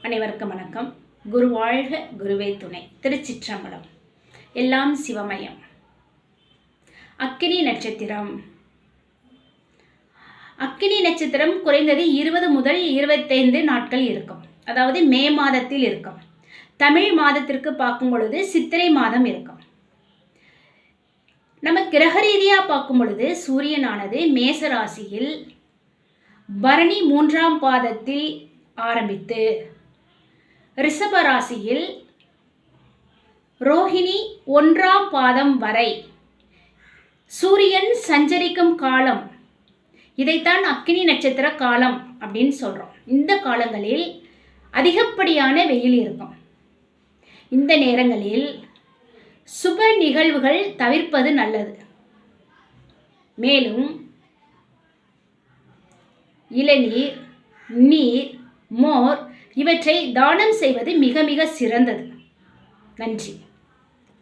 அனைவருக்கும் வணக்கம். குரு வாழ்க, குருவே துணை. திருச்சிற்றம்பலம். எல்லாம் சிவமயம். அக்கினி நட்சத்திரம். அக்கினி நட்சத்திரம் குறைந்தது 20 முதல் 25 நாட்கள் இருக்கும். அதாவது மே மாதத்தில் இருக்கும். தமிழ் மாதத்திற்கு பார்க்கும் பொழுது சித்திரை மாதம் இருக்கும். நம்ம கிரக ரீதியாக பார்க்கும் பொழுது சூரியனானது மேச ராசியில் பரணி 3ஆம் பாதத்தில் ஆரம்பித்து ரிஷப ராசியில் ரோஹிணி 1ஆம் பாதம் வரை சூரியன் சஞ்சரிக்கும் காலம். இதைத்தான் அக்கினி நட்சத்திர காலம் அப்படின்னு சொல்கிறோம். இந்த காலங்களில் அதிகப்படியான வெயில் இருக்கும். இந்த நேரங்களில் சுப நிகழ்வுகள் தவிர்ப்பது நல்லது. மேலும் இளநீர், நீர், மோர் இவற்றை தானம் செய்வது மிக மிக சிறந்தது. நன்றி.